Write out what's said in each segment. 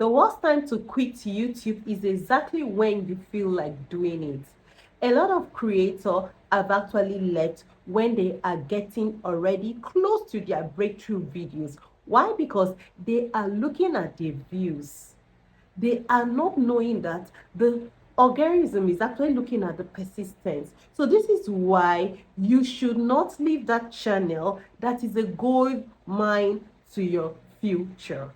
The worst time to quit YouTube is exactly when you feel like doing it. A lot of creators have actually left when they are getting already close to their breakthrough videos. Why? Because they are looking at the views. They are not knowing that the algorithm is actually looking at the persistence. So this is why you should not leave that channel that is a gold mine to your future.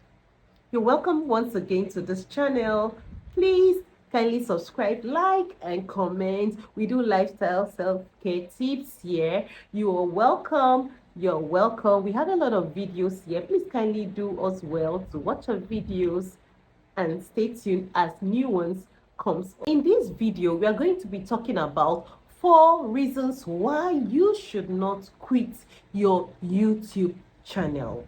You're welcome once again to this channel. Please kindly subscribe, like, and comment. We do lifestyle self-care tips here. You are welcome. You're welcome. We have a lot of videos here. Please kindly do us well to watch our videos and stay tuned as new ones comes. In this video, we are going to be talking about 4 reasons why you should not quit your YouTube channel.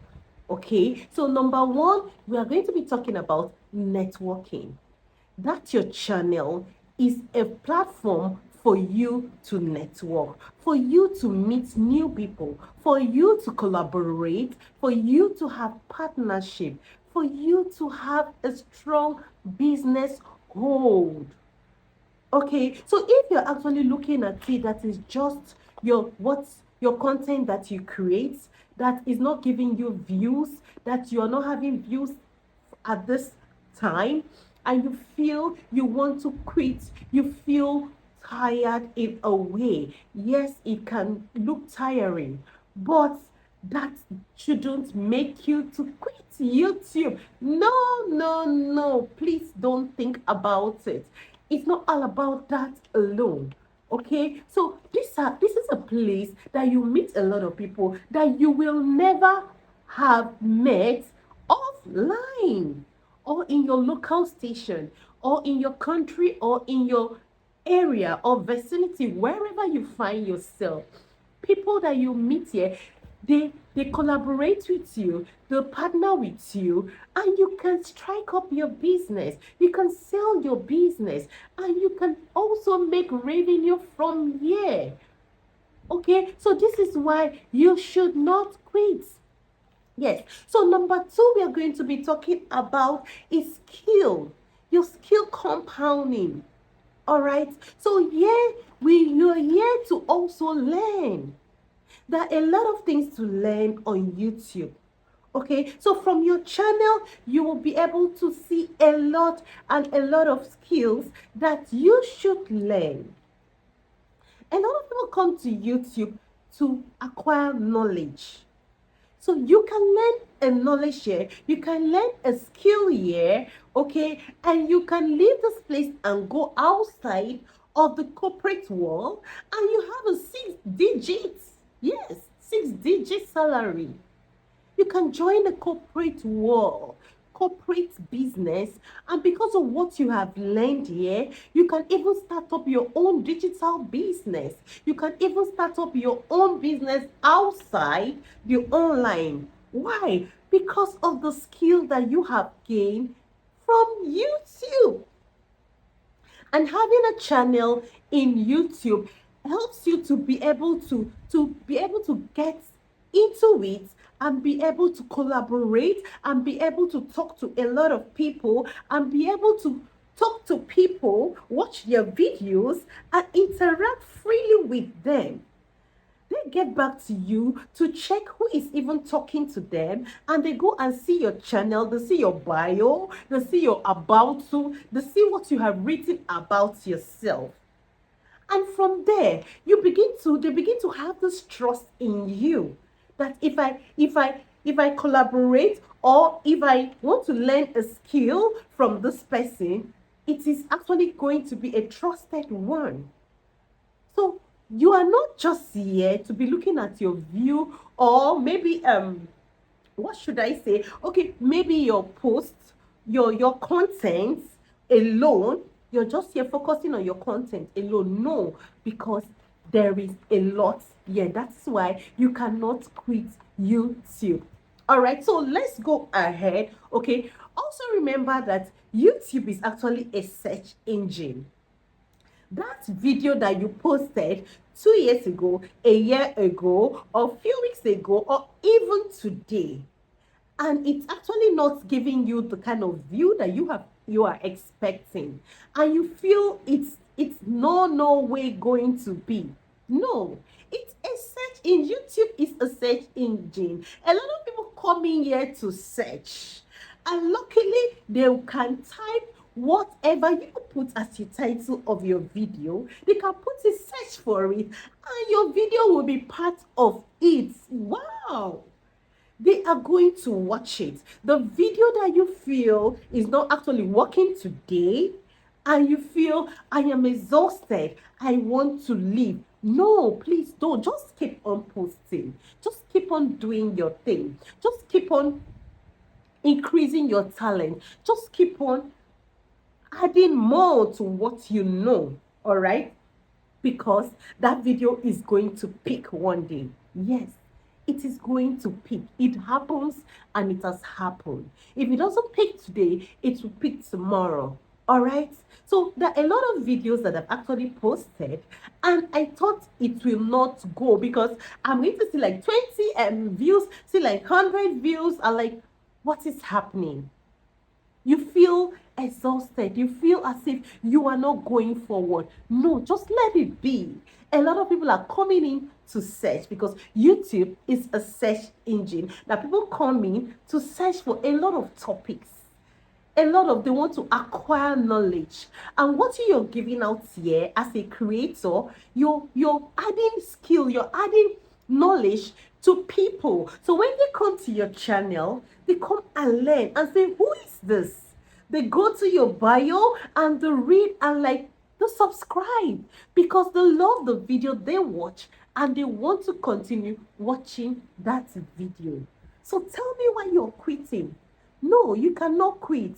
Okay, so number 1, we are going to be talking about networking. That your channel is a platform for you to network, for you to meet new people, for you to collaborate, for you to have partnership, for you to have a strong business hold. Okay, so if you're actually looking at it, that is just your content that you create that is not giving you views, that you are not having views at this time, and you feel you want to quit, you feel tired in a way. Yes, it can look tiring, but that shouldn't make you to quit YouTube. No, no, no. Please don't think about it. It's not all about that alone. Okay, so this is a place that you meet a lot of people that you will never have met offline, or in your local station, or in your country, or in your area or vicinity, wherever you find yourself. People that you meet here, they collaborate with you, they partner with you, and you can strike up your business, you can sell your business, and you can also make revenue from here. Okay, so this is why you should not quit. Yes. So number 2, we are going to be talking about is skill. Your skill compounding. All right. So you're here to also learn. There are a lot of things to learn on YouTube. Okay, so from your channel, you will be able to see a lot of skills that you should learn. A lot of people come to YouTube to acquire knowledge. So you can learn a knowledge here, you can learn a skill here, okay, and you can leave this place and go outside of the corporate world, and you have a 6 digit salary. You can join the corporate world, corporate business, and because of what you have learned here, you can even start up your own digital business. You can even start up your own business outside the online. Why? Because of the skill that you have gained from YouTube. And having a channel in YouTube helps you to be able to get into it and be able to collaborate and be able to talk to a lot of people and be able to talk to people, watch their videos, and interact freely with them. They get back to you to check who is even talking to them, and they go and see your channel, they see your bio, they see your about to, they see what you have written about yourself. And from there, they begin to have this trust in you that if I collaborate, or if I want to learn a skill from this person, it is actually going to be a trusted one. So you are not just here to be looking at your view, or maybe what should I say? Okay, maybe your posts, your content alone. You're just here focusing on your content alone. No, because there is a lot. Yeah, that's why you cannot quit YouTube. All right, so let's go ahead. Okay, also remember that YouTube is actually a search engine. That video that you posted 2 years ago, a year ago, or a few weeks ago, or even today, and it's actually not giving you the kind of view that you are expecting, and you feel it's no way going to be. No, it's a search in YouTube is a search engine. A lot of people come in here to search, and luckily they can type whatever you put as your title of your video. They can put a search for it, and your video will be part of it. Wow, they are going to watch it. The video that you feel is not actually working today, and you feel, I am exhausted, I want to leave. No, please don't. Just keep on posting. Just keep on doing your thing. Just keep on increasing your talent. Just keep on adding more to what you know. All right? Because that video is going to peak one day. Yes, it is going to peak. It happens, and it has happened. If it doesn't peak today, it will peak tomorrow. All right. So there are a lot of videos that I've actually posted, and I thought it will not go because I'm going to see like 20 views, see like 100 views, and like, what is happening? You feel exhausted. You feel as if you are not going forward. No, just let it be. A lot of people are coming in to search because YouTube is a search engine that people come in to search for a lot of topics. A lot of they want to acquire knowledge, and what you're giving out here as a creator, you're adding skill, you're adding knowledge to people. So when they come to your channel, they come and learn and say, who is this? They go to your bio and they read and like they subscribe because they love the video they watch and they want to continue watching that video. So tell me why you're quitting. No, you cannot quit.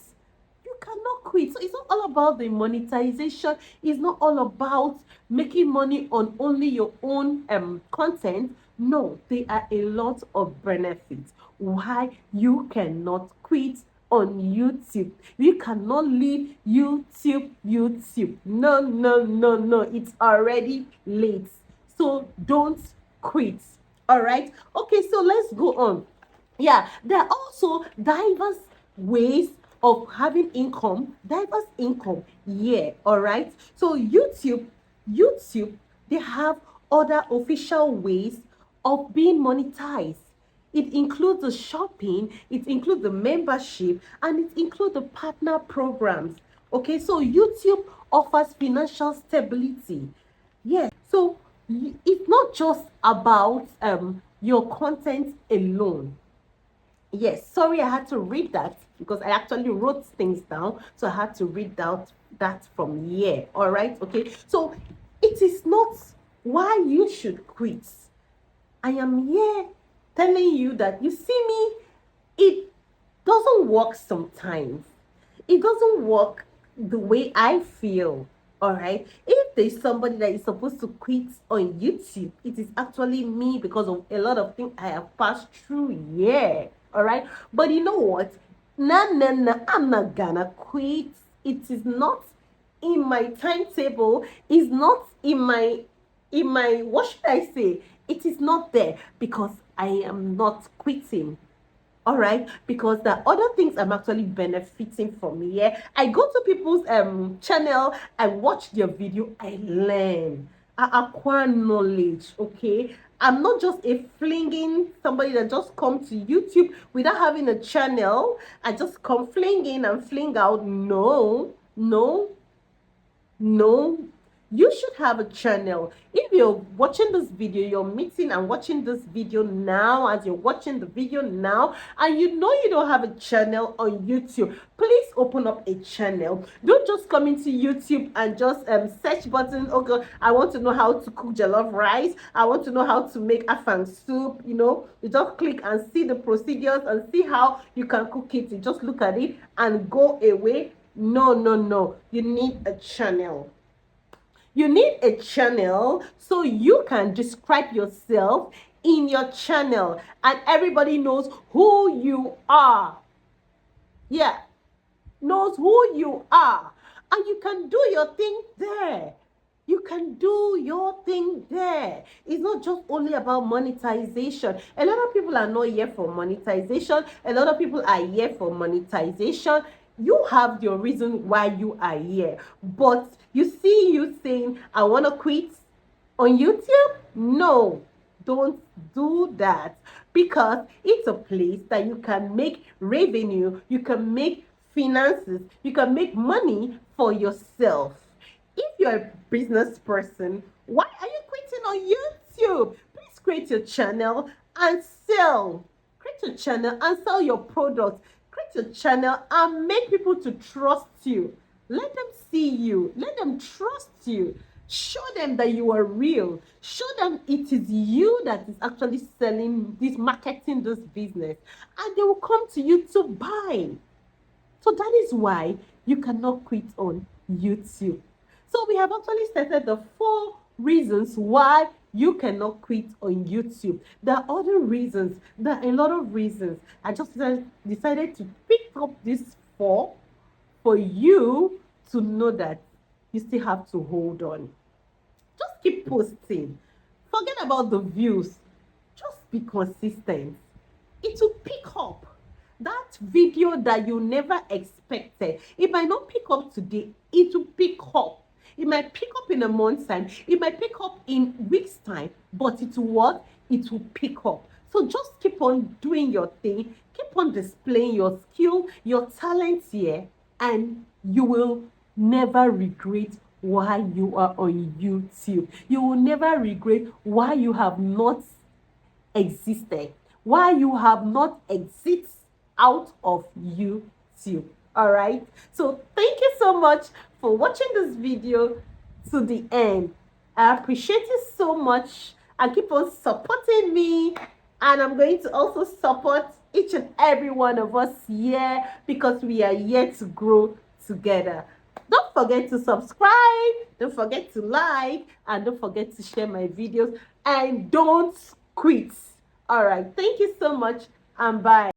You cannot quit. So it's not all about the monetization. It's not all about making money on only your own content. No, there are a lot of benefits why you cannot quit on YouTube. You cannot leave YouTube. No, no, no, no. It's already late. So don't quit. All right. Okay, so let's go on. Yeah, there are also diverse ways of having income, diverse income. Yeah, all right. So YouTube, they have other official ways of being monetized. It includes the shopping, it includes the membership, and it includes the partner programs. Okay, so YouTube offers financial stability. Yes, so it's not just about your content alone. Yes, sorry, I had to read that because I actually wrote things down. So I had to read out that from here. All right, okay. So it is not why you should quit. I am here telling you that you see me, it doesn't work sometimes. It doesn't work the way I feel. All right. If there's somebody that is supposed to quit on YouTube, it is actually me because of a lot of things I have passed through. Yeah. All right. But you know what? Nah, nah, nah. I'm not gonna quit. It is not in my timetable. It's not in my what should I say? It is not there because I am not quitting. All right, because the other things I'm actually benefiting from here. I go to people's channel, I watch their video, I learn, I acquire knowledge. Okay, I'm not just a flinging somebody that just come to YouTube without having a channel. I just come fling in and fling out. No, no, no, you should have a channel. If you're watching this video, you're meeting and watching this video now, as you're watching the video now, and you know you don't have a channel on YouTube, please open up a channel. Don't just come into YouTube and just search button. Okay, I want to know how to cook jollof rice. I want to know how to make afang soup. You know, you just click and see the procedures and see how you can cook it. You just look at it and go away. No, no, no. You need a channel. You need a channel so you can describe yourself in your channel and everybody knows who you are. Yeah, knows who you are. And you can do your thing there. You can do your thing there. It's not just only about monetization. A lot of people are not here for monetization. A lot of people are here for monetization. You have your reason why you are here. But you see you saying, I want to quit on YouTube? No, don't do that, because it's a place that you can make revenue, you can make finances, you can make money for yourself. If you're a business person, why are you quitting on YouTube? Please create your channel and sell. Create your channel and sell your products. Create your channel and make people to trust you. Let them see you. Let them trust you. Show them that you are real. Show them it is you that is actually selling this, marketing this business, and they will come to you to buy. So that is why you cannot quit on YouTube. So we have actually stated the 4 reasons why you cannot quit on YouTube. There are other reasons. There are a lot of reasons. I just decided to pick up these 4 for you to know that you still have to hold on. Just keep posting. Forget about the views. Just be consistent. It will pick up. That video that you never expected, it might not pick up today, it will pick up. It might pick up in a month's time, it might pick up in weeks' time, but it will what? It will pick up. So just keep on doing your thing, keep on displaying your skill, your talent here, and you will never regret why you are on YouTube. You will never regret why you have not existed, why you have not existed out of YouTube. All right, so thank you so much for watching this video to the end. I appreciate you so much, and keep on supporting me, and I'm going to also support each and every one of us here, because we are here to grow together. Don't forget to subscribe, don't forget to like, and don't forget to share my videos, and don't quit. All right, thank you so much, and bye.